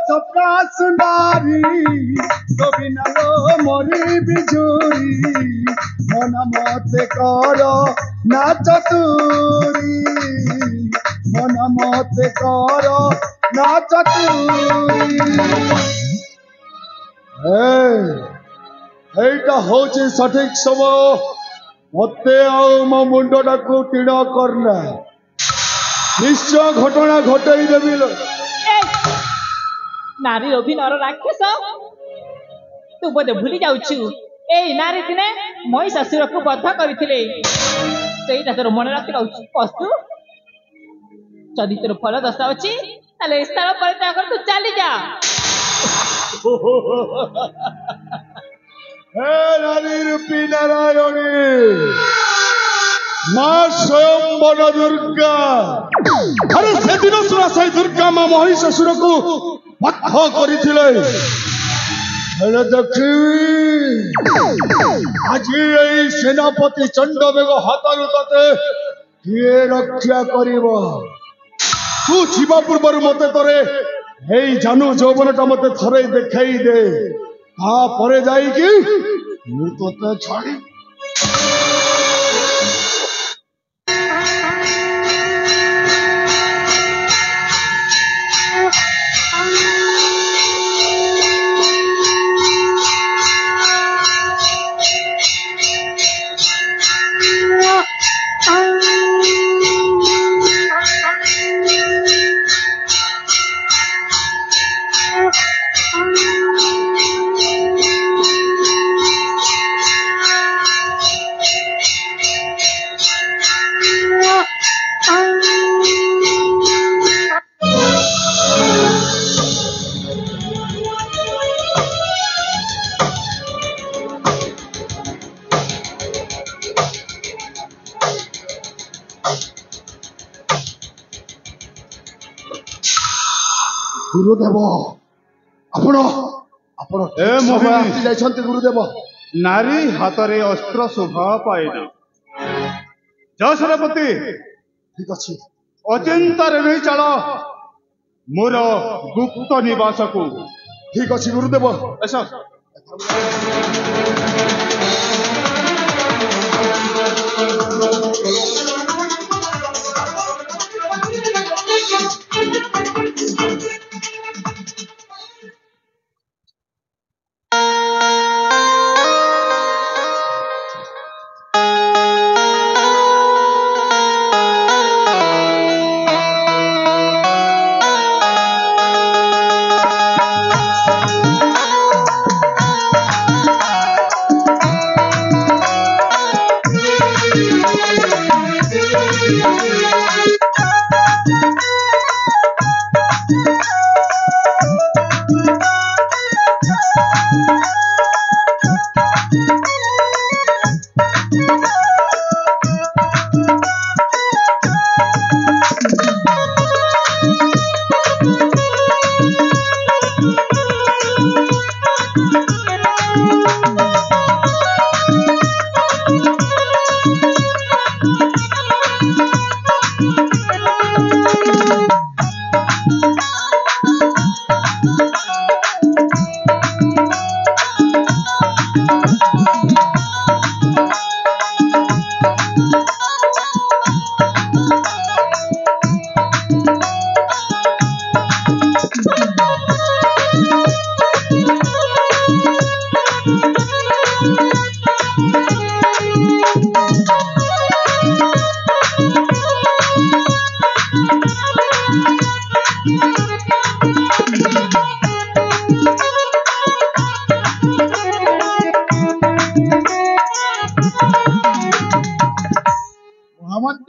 सपना सुंदरी गोविंदो मोरी बिजुरी मन मते करो नाच तुरी मन मते करो नाच तुरी हूँ सठिक समय मते मो मुंडा को टीण करना निश्चय घटना घटई देवी नारी अभिनयर राक्षस तू बोधे भूली जाऊछु ए नारी दिने महिषासुर को बध करथिले सेईटा तोर मन राखि रहउछु पस्तु जदि तोर फल दशा अछि ताले स्थान परित्याग कर तू चली जा हे नारी रूपी नारायणी मां स्वयं बन दुर्गा अरे से दिन सुना से दुर्गा मां महिषासुर को बध करथिले हेले देखी आज यही सेनापति चंडवेग हाथरू तते किए रक्षा करिबो तू जीवा पूर्व मते तोरे हे जानू जौवनटा मते थरे देखाई दे तापरे जाई कि मु तोते छाड़ी गुरुदेव आपण आपण ए मोहिनी जाइछन्ते गुरुदेव नारी हातरे अस्त्र शोभा पाएना जय सेनापति ठीक अछि अचिंता रे चल मोर गुप्त निवास को ठीक अछि गुरुदेव ऐसा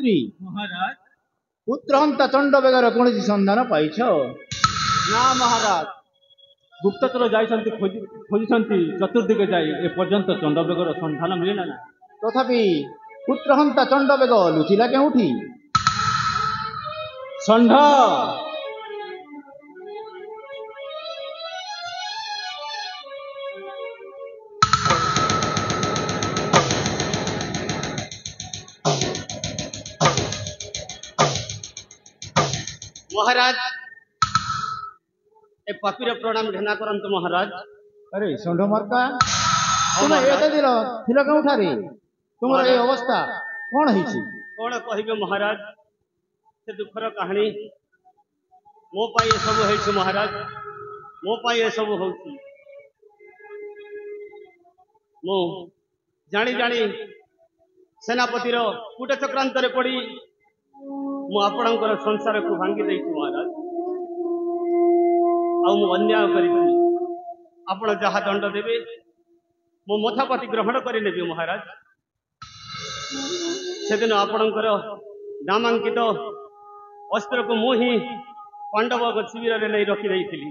महाराज पुत्रहंता चंडवेगर कौन संधान पाइछ ना महाराज गुप्तचर जाइछन्ति खोजिछन्ति चतुर्दिके जाई ए पर्यंत चंडवेगर संधान मिलिला ना तथापि पुत्रहंता चंडवेग लुचिला केउठी षंढ महाराज ए पापीर प्रणाम घना करंतु महाराज। अरे षंढ मार्का तुम एते दिल थिल केउठारे तुमर ए अवस्था कोन हिची कौन कहबे महाराज से दुखर कहानी मो पाई ए सब होइछ महाराज मो पाई ए सब होउछ मो जानी जानी सेनापतिर कूट चक्रांत रे पड़ी मु आपणकर संसार को भांगी देइछ महाराज आ मु अन्याय करिछि आपण जहा दंड देबे मो मथापति ग्रहण करि नेबे महाराज सेदिन आपणकर नामांकित अस्त्र को मु ही पांडव शिविर रे नहीं रखी देइथिली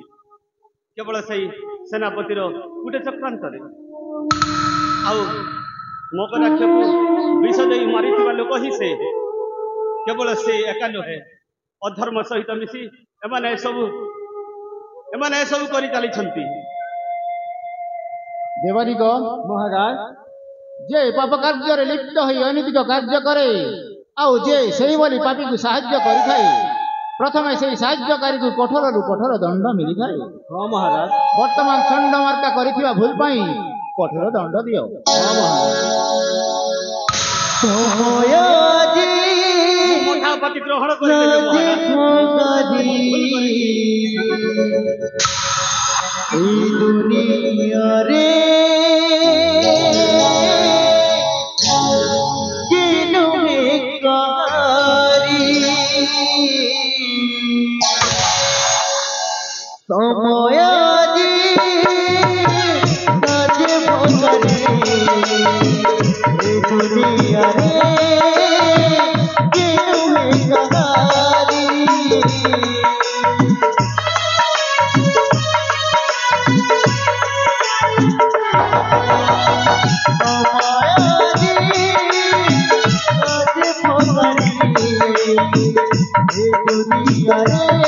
केवल सही सेनापतिर कूट चक्रांत रे आउ मकराक्ष को विष दे मारी लोक ही से केवल से एका नुहे अधर्म सहित मिसी एमाने सब करी चली देवानिक महाराज जे पाप कार्य रे लिप्त होई अनैतिक कार्य करे आउ जे सेही बोली पापी को साहाय्य करि थाए प्रथमे सेही साहाय्यकारी को कठोर रु कठोर दंड मिली थाए। हाँ महाराज वर्तमान षंढ मार्का करिथिबा भूल पई कठोर दंड दियो। हाँ महाराज मठापति ग्रहण दुनिया रे समय दुनिया रे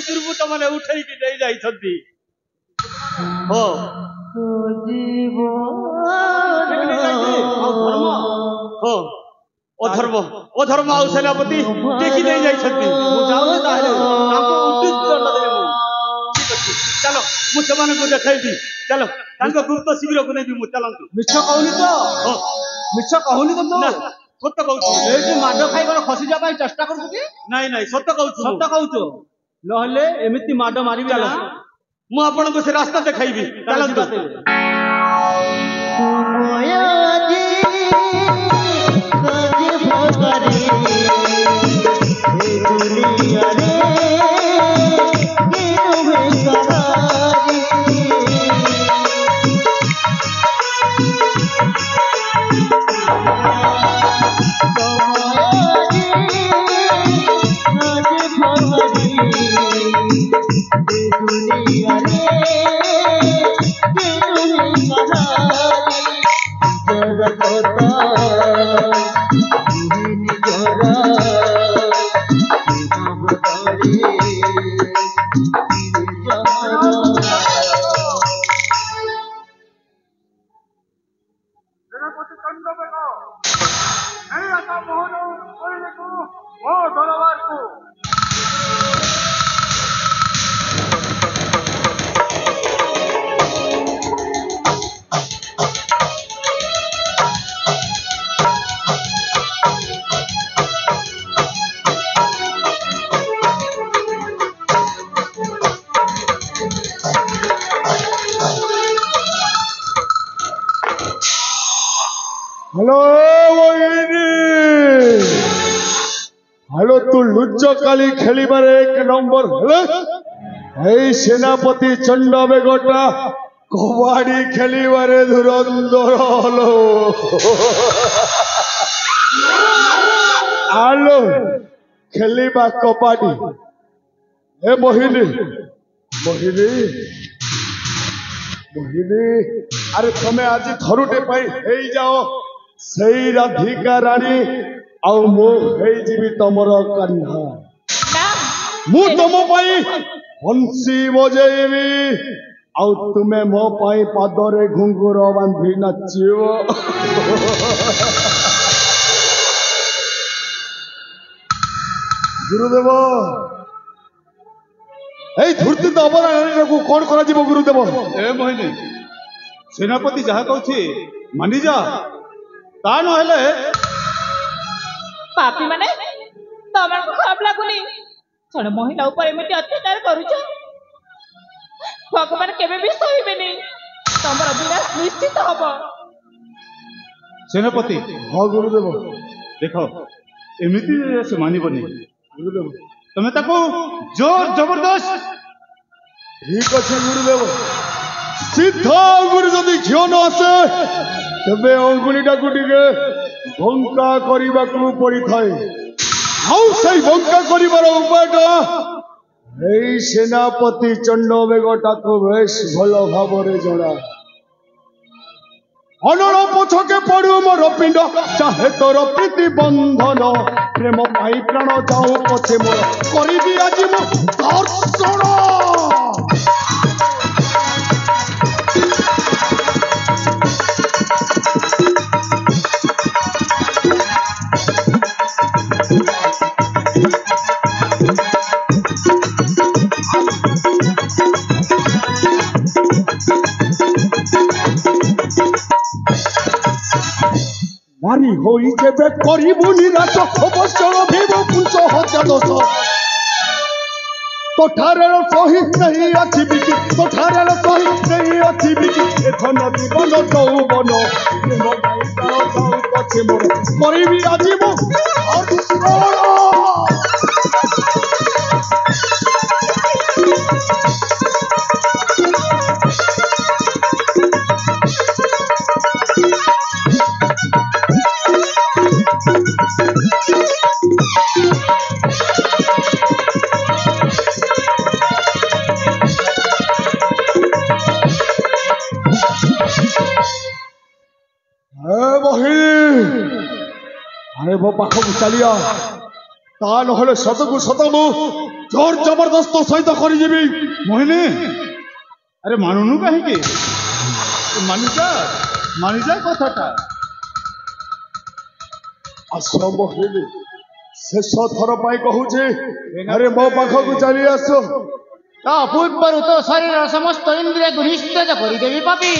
दुर्बृत्त मैंने उठे जाती अधर्म अधर्म आउ सेनापति टेकी दे जाइछथि चलो मु सेमान को देखाइबी चलो तांको गुप्त शिविर को नेबी मु चलंतु मिछ कहूनी तो मिछ कहूनी तो ना सत्य कहू एठी माड खाई कोन खसी जा पई चेष्टा करू कि नहीं नहीं सत्य कहू लहले एमिति माड मारिबी ना मु आपन को से रास्ता देखाइबी चलंतु हेलो मोहिनी हेलो तू ଲୁଚକାଳି ଖେଳିବାରେ 1 ନମ୍ବର ହେଲେ ଏଇ ସେନାପତି ଚଣ୍ଡ ବେଗଟା କବାଡି ଖେଳିବାରେ ଧୁରନ୍ଧର ହଲୋ। ଆଲୋ ଖେଳିବା କବାଡି। ଏ ମୋହିନୀ ମୋହିନୀ ମୋହିନୀ ଆରେ ତମେ ଆଜି ଥରୁଟେ ପାଇଁ ହେଇଯାଅ ସେଇ ରାଧିକା ରାଣୀ ଆଉ ମୁଁ ହେଇଯିବି ତମର କାହ୍ନା। ନା ମୁଁ ତମ ପାଇଁ ବଂଶୀ ବଜେଇବି ଆଉ ତୁମେ ମୋ ପାଇଁ ପାଦରେ ଘୁଙ୍ଗୁର ବାନ୍ଧି ନାଚିବ। ଗୁରୁଦେବ ଏଇ ଧୂର୍ତ୍ତିତ ଅବରାଣୀକୁ କଣ କରାଯିବ ଗୁରୁଦେବ? ଏ ମୋହିନୀ ସେନାପତି ଯାହା କହୁଛି ମାନିଯା, ତା ନହେଲେ ପାପୀ ମାନେ ତମକୁ ଖରାପ ଲାଗୁନି ଜଣେ ମହିଳା ଉପରେ ଏମିତି ଅତ୍ୟାଚାର କରୁଛ? ଭଗବାନ କେବେ ବି ସହିବେନି, ତମର ବିନାଶ ନିଶ୍ଚିତ ହବ। ସେନାପତି ହଁ ଗୁରୁଦେବ। ଦେଖ ଏମିତି ସେ ମାନିବନି। ଗୁରୁଦେବ ତମେ ତାକୁ ଜୋର ଜବରଦସ୍ତ ଠିକ ଅଛି ଗୁରୁଦେବ। ସିଦ୍ଧ ଅଙ୍ଗୁଳି ଯଦି ଝିଅ ନ ଆସେ ତେବେ ଅଙ୍ଗୁଳିଟାକୁ ଟିକେ ଭଙ୍କା କରିବାକୁ ପଡିଥାଏ। ଆଉ ସେଇ ଭଙ୍କା କରିବାର ଉପାୟଟା ଏଇ ସେନାପତି ଚଣ୍ଡ ବେଗଟାକୁ ବେଶ ଭଲ ଭାବରେ ଜଣା। ଅନଳ ପଛକେ ପଡୁ ମୋର ପିଣ୍ଡ ଚାହେ ତୋର ପ୍ରୀତି ବନ୍ଧନ ପ୍ରେମ ପାଇ ପ୍ରାଣ ଯାଉ ପଛେ ମୋର କରିବି ଆଜି ମୁଁ ଦର୍ଶନ। নারী হই যেবে করিবু নিরাশ অবসর ভিব পুঞ্চ হজা দোষ তোঠারে সহি নেই আছে বিকি তোঠারে সহি নেই আছে বিকি এখন জীবন যৌবন প্রেম গাই যাও যাও পছে মোর করিবি আজি মু আরে ମୋ ପାଖକୁ ଚାଲିଆ, ତା ନହେଲେ ସତକୁ ସତ ମୁଁ ଜୋର ଜବରଦସ୍ତ ସହିତ କରିଯିବି। ମୋହିନୀ ଆରେ ମାନୁନୁ କାହିଁକି? ମାନିଯା କଥାଟା। ଆସ ମୋହିନୀ ଶେଷ ଥର ପାଇଁ କହୁଛି, ଆରେ ମୋ ପାଖକୁ ଚାଲି ଆସ। ତା ପୂର୍ବରୁ ତୋ ଶରୀରର ସମସ୍ତ ଇନ୍ଦ୍ରିୟକୁ ନିସ୍ତେଜ କରିଦେବି ପାପୀ।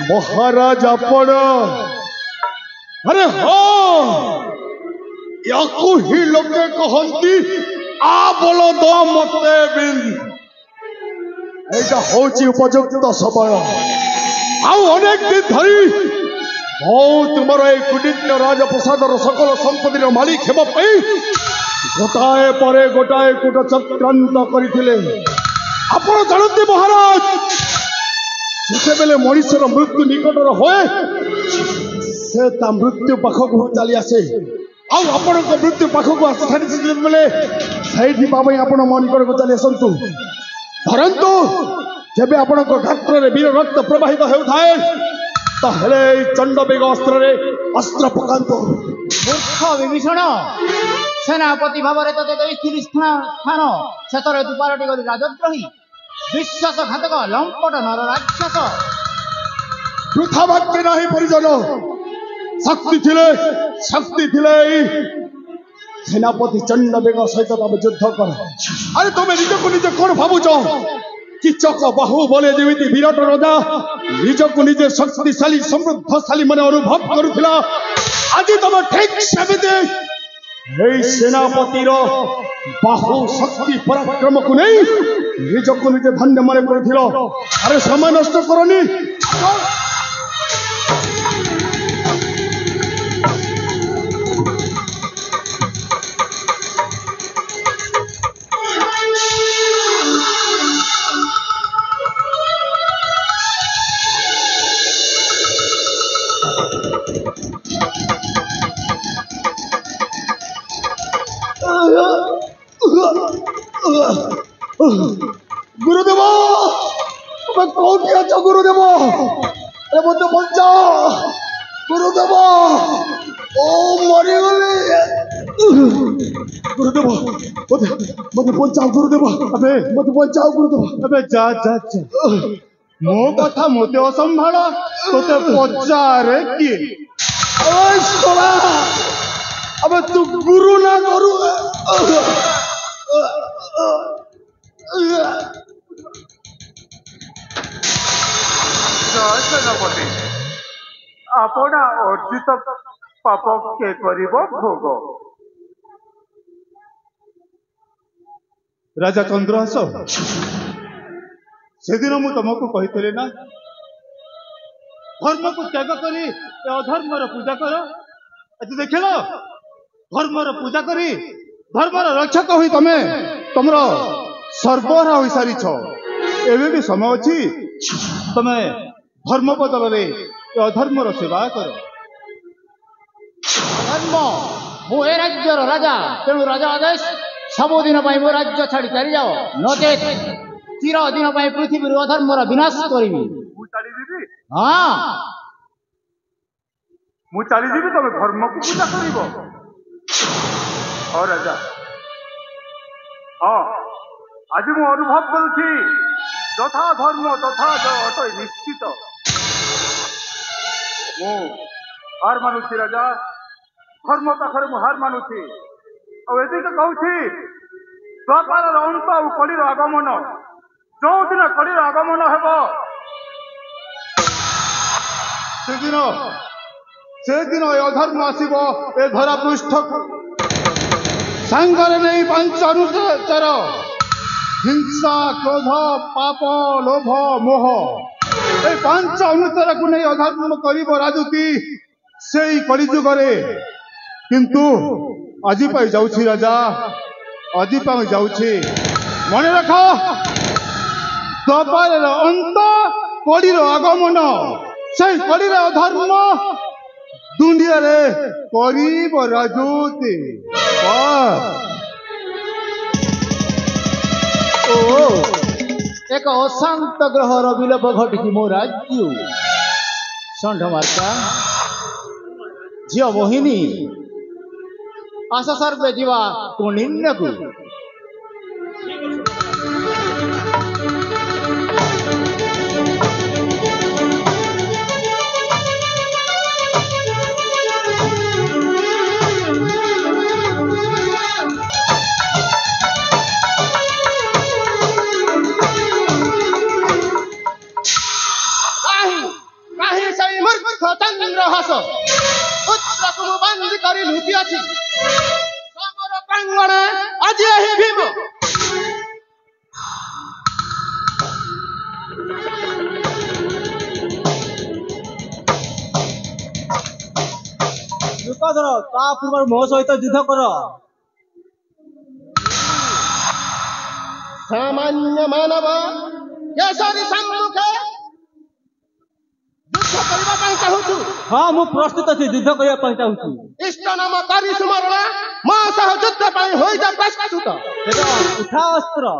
ମହାରାଜ ଆପଣ? ଆରେ ହଁ, ୟାକୁ ହିଁ ଲୋକେ କହନ୍ତି ଆ ବଳଦ ମତେ ବିନ୍ଧ। ଏଇଟା ହଉଛି ଉପଯୁକ୍ତ ସମୟ। ଆଉ ଅନେକ ଦିନ ଧରି ମୁଁ ତୁମର ଏଇ କୁଟିନ୍ୟ ରାଜପ୍ରସାଦର ସକଳ ସମ୍ପତ୍ତିର ମାଲିକ ହେବା ପାଇଁ ଗୋଟାଏ ପରେ ଗୋଟାଏ କୂଟ ଚକ୍ରାନ୍ତ କରିଥିଲେ। ଆପଣ ଜାଣନ୍ତି ମହାରାଜ, ଯେତେବେଳେ ମଣିଷର ମୃତ୍ୟୁ ନିକଟର ହୁଏ ସେ ତା ମୃତ୍ୟୁ ପାଖକୁ ଚାଲି ଆସେ। ଆଉ ଆପଣଙ୍କ ମୃତ୍ୟୁ ପାଖକୁ ଆସି ସାରିଛି ଯେତେବେଳେ ସେଇଠି ପାଇଁ ଆପଣ ମୋ ନିକଟକୁ ଚାଲି ଆସନ୍ତୁ। ଧରନ୍ତୁ ଯେବେ ଆପଣଙ୍କ ଗାତ୍ରରେ ବୀର ରକ୍ତ ପ୍ରବାହିତ ହେଉଥାଏ ତାହେଲେ ଏଇ ଚଣ୍ଡବେଗ ଅସ୍ତ୍ରରେ ଅସ୍ତ୍ର ପକାନ୍ତୁ। ମୂର୍ଖ ବିଭୀଷଣ, ସେନାପତି ଭାବରେ ତତେ ଦେଇଥିଲି ସ୍ଥାନ, ସେତରେ ତୁ ପାଲଟି ଗଲୁ ରାଜଦ୍ରୋହୀ, ବିଶ୍ୱାସଘାତକ, ଲମ୍ପଟ ନର ରାକ୍ଷସ। ବୃଥା ବାକ୍ୟ ନାହିଁ ପରିଜନ। ଶକ୍ତି ଥିଲେ ଏଇ ସେନାପତି ଚଣ୍ଡବେଗ ସହିତ ତମେ ଯୁଦ୍ଧ କର। ଆରେ ତମେ ନିଜକୁ ନିଜେ କଣ ଭାବୁଛ? କିଚକ ବାହୁ ବଲେ ଯେମିତି ବିରାଟ ରାଜା ନିଜକୁ ନିଜେ ଶକ୍ତିଶାଳୀ ସମୃଦ୍ଧଶାଳୀ ମାନେ ଅନୁଭବ କରୁଥିଲା, ଆଜି ତମେ ଠିକ ସେମିତି ଏଇ ସେନାପତିର ବାହୁ ଶକ୍ତି ପରାକ୍ରମକୁ ନେଇ ନିଜକୁ ନିଜେ ଧନ୍ୟ ମନେ କରୁଥିଲ। ଆରେ ସମୟ ନଷ୍ଟ କରନି। गुरुदेव मैं कौन अच्छा गुरुदेव अरे मत बचाओ गुरुदेव ओ मरी गली गुरुदेव मत बचाओ गुरुदेव अबे मत बचाओ गुरुदेव अबे जा जा जा मो कथा मते असंभाळ तोते पचारे किए अबे सोना अबे तू गुरु ना करू जय सेनापति आपण अर्जित पाप के करिब भोग राजा चंद्रहास से दिन मु तुमको कही ना धर्म को त्याग करी अधर्मर पूजा कर आज देखल धर्मर पूजा करी धर्मर रक्षक हुई तमे तुमर सर्वहारा हो सारी एवं भी समय अच्छी तमे धर्म बदल रे अधर्मर सेवा कर धर्म मु ए राज्यर राजा तेणु राजा आदेश सबुदिन मो राज्य छाड़ी चली जाओ नचेत चिर दिन पृथ्वी अधर्मर विनाश करी हाँ मु चली जीवी तमे धर्म को पूजा करिब और राजा हाँ आज मु अनुभव करुछि तथा धर्म तथा अट निश्चित मु हार मानुछि राजा धर्म पाखरे मु हार मानुछि और एति तो कहूछि द्वापर अंत और कलिर आगमन जो दिन कलिर आगमन हेब से दिन अधर्म आसब ए धरा पृष्ठ सांगरे नहीं पंच अनुचर हिंसा क्रोध पाप लोभ मोह ए पांच अनुचर को नहीं अधर्म करिब राजुति से कलिजुगरे किंतु आज पाई जाउछि राजा आज पाई जाउछि मन रख द्वापर अंत कलिर आगमन से कलिर अधर्म दुनिया रे करीब राजुति एक अशांत ग्रहर विलोप घटी मो राज्य षंढ मार्का झील मोहिनी आस सर्वे जीवा तुम निन्न को चंद्रहास पुत्र को बंद करी लुटी अछि समर प्रांगण आज ही भीम युद्धधर ता पूर्व मो सहित युद्ध कर सामान्य मानव केसरी सम्मुखे हाँ मु प्रस्तुत अच्छी युद्ध करने चाहूँ इष्ट नाम करी सुमरण मो सह युद्ध ପାଇଁ होई जा प्रस्तुत उठा अस्त्र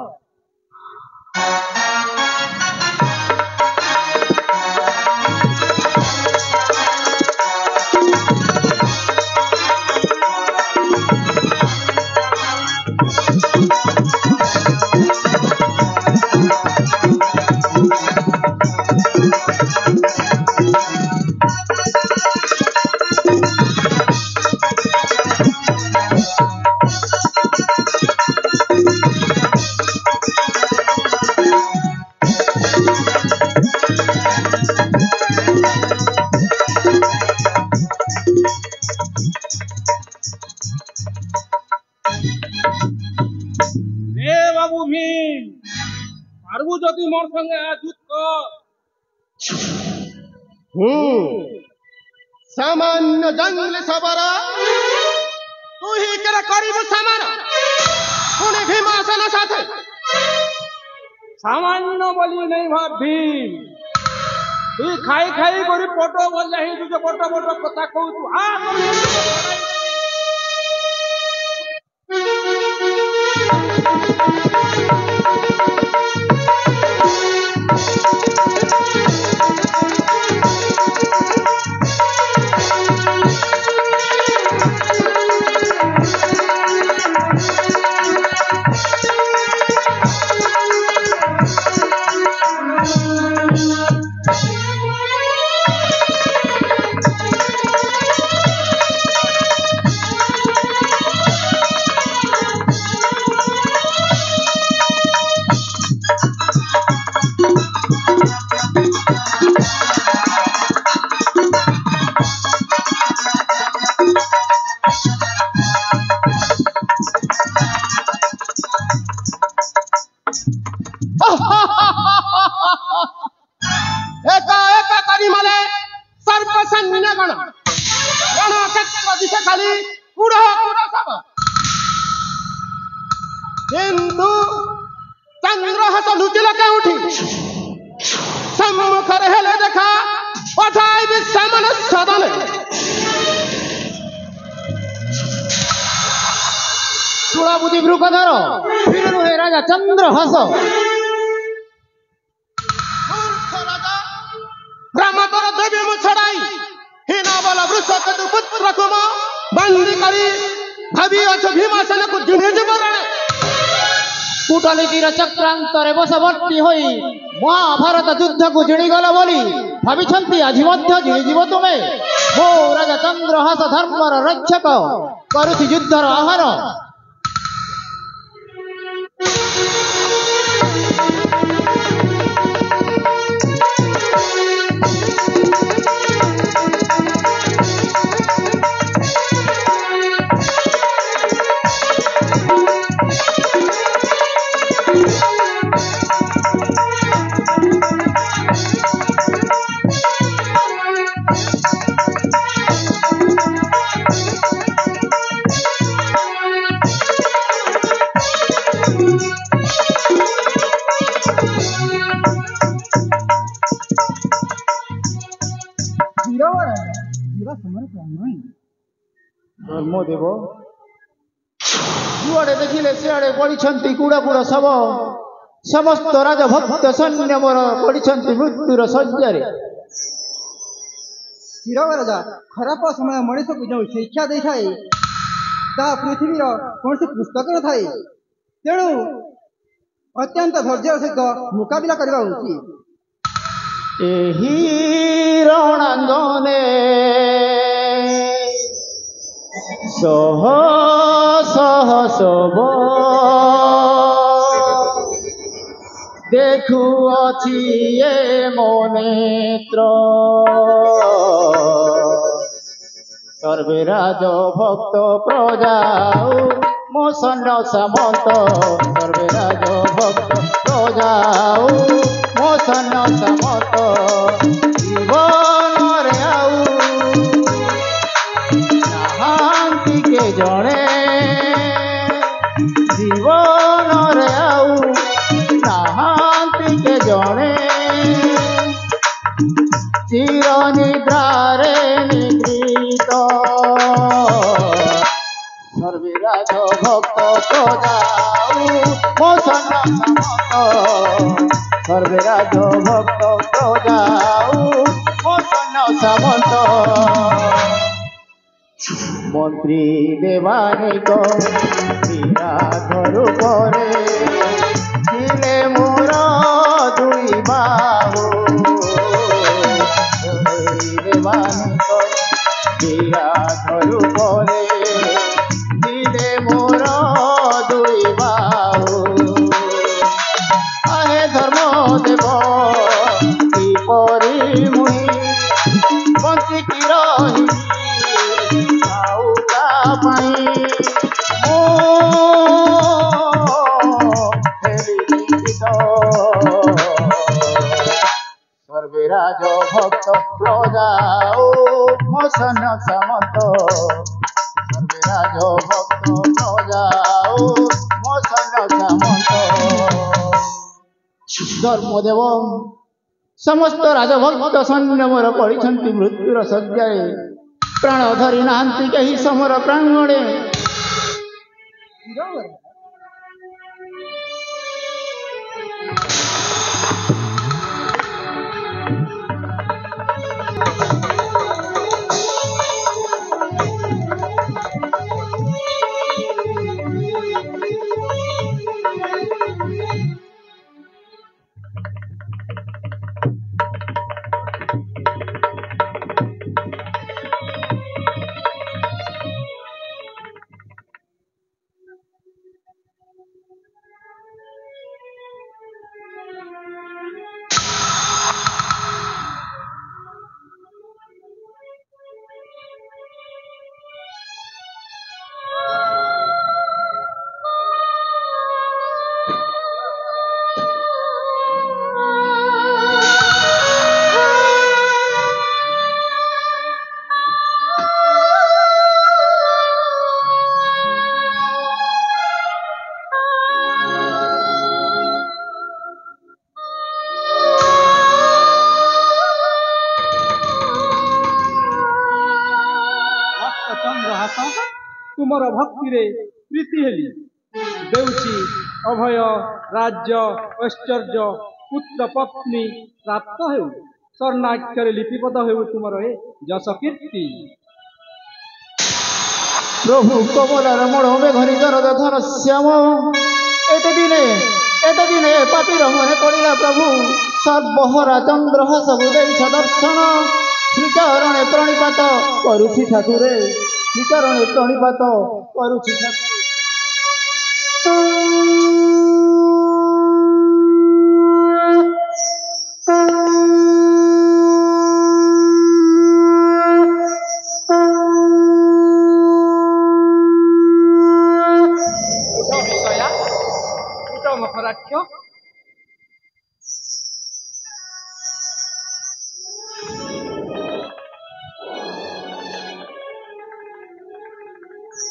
बाबू भीम पारबू जदि मोर संगे युद्ध कर सामान्य जंगल सबरा तू ही केरा करीबु समान पुणे भीमासन साथे सामान्य बोली नहीं भाव भीम तू खाई खाई करी पोटो बोल जाही तुझे पोटो पोटो कथा कहू तू हाँ ଖାଲି କୁଢ଼ କୁଢ଼ ସବୁ କିନ୍ତୁ ଚନ୍ଦ୍ରହାସ ଲୁଚିଲ କେଉଁଠି ସମ୍ମୁଖରେ ହେଲେ ଦେଖା ପଠାଇବି ସେମାନେ ସଦନେ ଶୁଳ ବୁଦ୍ଧି ବୃକଧର ଫିର ନୁହେଁ ରାଜା ଚନ୍ଦ୍ରହାସ ବ୍ରହ୍ମତର ଦେବୀ ମୁଁ ଛଡ଼ାଇ ହୀନ ବଲ ବୃଷକେତୁ ପୁତ୍ରକୁ ମୁଁ ବନ୍ଦୀ କରି ଭାବିଅଛୁ ଭୀମସେନକୁ ଜିଣିଯିବ ରଣେ କୂଟନୀତିର ଚକ୍ରାନ୍ତରେ ବଶବର୍ତ୍ତୀ ହୋଇ ମହାଭାରତ ଯୁଦ୍ଧକୁ ଜିଣିଗଲ ବୋଲି ଭାବିଛନ୍ତି ଆଜି ମଧ୍ୟ ଜିଣିଯିବ ତୁମେ ମୋ ରାଜା ଚନ୍ଦ୍ରହାସ ଧର୍ମର ରକ୍ଷକ କରୁଛି ଯୁଦ୍ଧର ଆହ୍ୱାନ ଧର୍ମଦେବ ଯୁଆଡ଼େ ଦେଖିଲେ ସିଆଡ଼େ ପଡ଼ିଛନ୍ତି କୁଡ଼ କୁଡ଼ ଶବ ସମସ୍ତ ରାଜଭକ୍ତ ସୈନ୍ୟ ମୋର ପଡ଼ିଛନ୍ତି ମୃତ୍ୟୁର ଶଯ୍ୟାରେ ରାଜା ଖରାପ ସମୟ ମଣିଷକୁ ଯେଉଁ ଶିକ୍ଷା ଦେଇଥାଏ ତାହା ପୃଥିବୀର କୌଣସି ପୁସ୍ତକ ନଥାଏ ତେଣୁ ଅତ୍ୟନ୍ତ ଧୈର୍ଯ୍ୟର ସହିତ ମୁକାବିଲା କରିବା ଉଚିତ ଏହି ରଣାଙ୍ଗନେ ସହ ସହ ଶବ ଦେଖୁଅଛି ଏ ମୋ ନେତ୍ର ସର୍ବେ ରାଜ ଭକ୍ତ ପ୍ରଜାଉ ମୋ ସୈନ୍ୟ ସାମନ୍ତ ସର୍ବେ ରାଜ ଭକ୍ତ ପ୍ରଜାଉ ମୋ ସୈନ୍ୟ ସାମନ୍ତ ଜୀବନରେ ଆଉ ନାହାନ୍ତି କେ ଜଣେ ଜୀବନରେ ଆଉ ନାହାନ୍ତି କେ ଜଣେ ଚିର ନିଦ୍ରାରେ ନିଦ୍ରିତ ସର୍ବେ ରାଜ ଭକ୍ତ ପ୍ରଜାଉ ମୋ ସୈନ୍ୟ ସାମନ୍ତ ସର୍ବେ ରାଜ ଭକ୍ତ ପ୍ରଜାଉ ମୋ ସୈନ୍ୟ ସାମନ୍ତ ମନ୍ତ୍ରୀ ଦେବାନିକ ବିରାଟ ରୂପରେ ଥିଲେ ମୋର ଦୁଇ ବାହୁ ଦେବାନିକ ବିରାଟ ରୂପରେ ଥିଲେ ମୋର ଦୁଇ ବାହୁ ଆହେ ଧର୍ମଦେବ କିପରି ମୁହିଁ ବଞ୍ଚିକି ରହିବି ଆଉ ତା ପାଇଁ ମୁଁ ସର୍ବେ ରାଜ ଭକ୍ତ ପ୍ରଜାଉ ମୋ ସୈନ୍ୟ ସାମନ୍ତ ସର୍ବେ ରାଜ ଭକ୍ତ ପ୍ରଜାଉ ମୋ ସୈନ୍ୟ ସାମନ୍ତ ଧର୍ମଦେବ ସମସ୍ତ ରାଜଭକ୍ତ ସୈନ୍ୟ ମୋର ପଡ଼ିଛନ୍ତି ମୃତ୍ୟୁର ଶଯ୍ୟାରେ ପ୍ରାଣ ଧରି ନାହାନ୍ତି କେହି ସମର ପ୍ରାଙ୍ଗଣେ ହାସ ତୁମର ଭକ୍ତିରେ ପ୍ରୀତି ହେଲି ଦେଉଛି ଅଭୟ ରାଜ୍ୟ ଐଶ୍ୱର୍ଯ୍ୟ ପୁତ୍ର ପତ୍ନୀ ପ୍ରାପ୍ତ ହେଉ ସ୍ୱର୍ଣ୍ଣାକ୍ଷରେ ଲିପିବଦ୍ଧ ହେଉ ତୁମର ଏ ଯଶ କୀର୍ତ୍ତି। ପ୍ରଭୁ କମଳାର ମଳ ମେଘରି ଦରଦ ଧର ଶ୍ୟାମ ଏତେ ଦିନେ ପାପିର ମନେ ପଡ଼ିଲା ପ୍ରଭୁ ସର୍ବହରା ଚନ୍ଦ୍ରହାସକୁ ଦେଇଛ ଦର୍ଶନ ଶ୍ରୀଚରଣେ ପ୍ରଣିପାତ କରୁଛି ଠାକୁରେ ଶ୍ରୀଚରଣେ ପ୍ରଣିପାତ କରୁଛି ଠାକୁରେ। ମକରାକ୍ଷ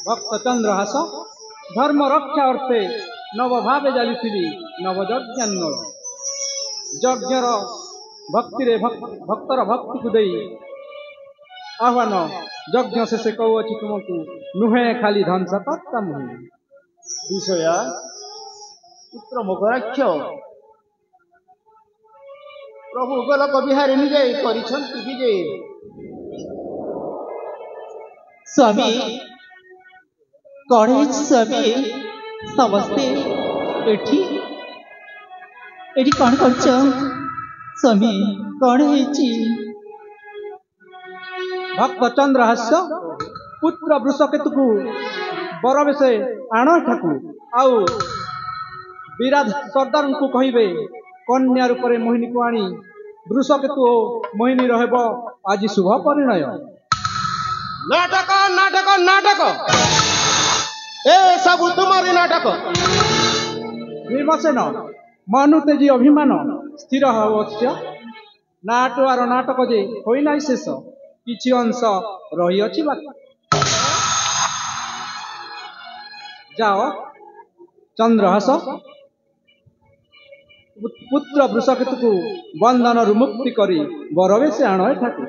ଭକ୍ତ ଚନ୍ଦ୍ରହାସ ଧର୍ମ ରକ୍ଷା ଅର୍ଥେ ନବ ଭାବେ ଚାଲିଥିଲି ନବଯଜ୍ଞାନ ଯଜ୍ଞର ଭକ୍ତିରେ ଭକ୍ତର ଭକ୍ତିକୁ ଦେଇ ଆହ୍ୱାନ ଯଜ୍ଞ ଶେଷେ କହୁଅଛି ତୁମକୁ ନୁହେଁ ଖାଲି ଧ୍ୱଂସ କର୍ତ୍ତା ନୁହେଁ ବିଷୟା ପୁତ୍ର ମକରାକ୍ଷ ପ୍ରଭୁ ଗୋଲକ ବିହାରୀ ନିଜେ କରିଛନ୍ତି ବିଜେ ସ୍ୱାମୀ କଣ ହେଇଛି ସ୍ୱାମୀ ସମସ୍ତେ ଏଠି କଣ କରୁଛ ସ୍ୱାମୀ କଣ ହେଇଛି? ଭକ୍ତ ଚନ୍ଦ୍ରହାସ୍ୟ ପୁତ୍ର ବୃଷକେତୁକୁ ବରବେଶେ ଆଣ ଏଠାକୁ ଆଉ ବିରାଟ ସର୍ଦ୍ଦାରଙ୍କୁ କହିବେ କନ୍ୟା ରୂପରେ ମୋହିନୀକୁ ଆଣି ବୃଷକେତୁ ଓ ମୋହିନୀର ହେବ ଆଜି ଶୁଭ ପରିଣୟ। ନାଟକ ନାଟକ ନାଟକ ଏ ସବୁ ତୁମରି ନାଟକ। ଭୀମସେନ ମନୁ ତେଜି ଅଭିମାନ ସ୍ଥିର ଅବଶ୍ୟ ନାଟୁଆର ନାଟକ ଯେ ହୋଇନାହିଁ ଶେଷ କିଛି ଅଂଶ ରହିଅଛି ବାକି। ଯାଅ ଚନ୍ଦ୍ରହାସ ପୁତ୍ର ବୃଷକେତୁକୁ ବନ୍ଧନରୁ ମୁକ୍ତି କରି ବରବେଶେ ଆଣ ଏଠାକୁ।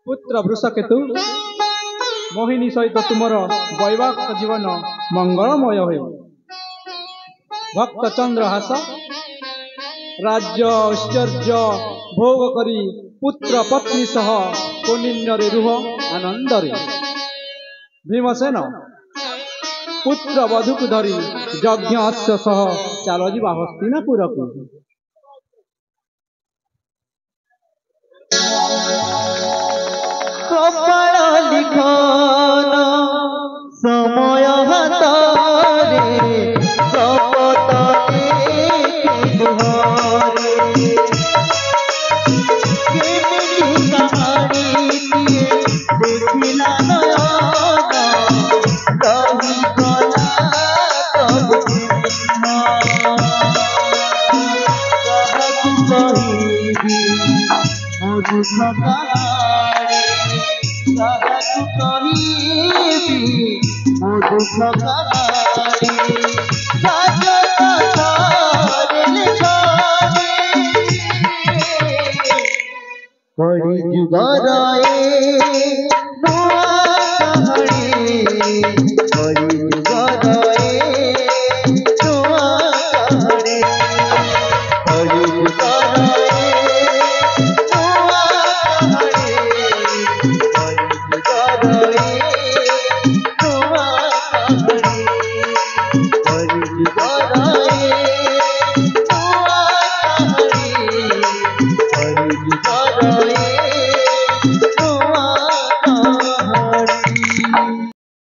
पुत्र वृषकेतु मोहिनी सहित तुमर वैवाहिक जीवन मंगलमय हो। भक्त चंद्रहास राज्य ऐश्वर्य भोग करी पुत्र पत्नी सह कोनिन्नरे रुह आनंदरे। भीमसेन पुत्र वधु को धरी यज्ञ अश्व सह चाल जा हस्तिनापुर को। कपाल लिखन समय हाथरे शपथ केमिति कहानी देखिला नयन रही गला तब कहतु कहिबी मो दुख कहानी कहतु कहिबी मो दुख कहानी कड़ी जुगर नुआ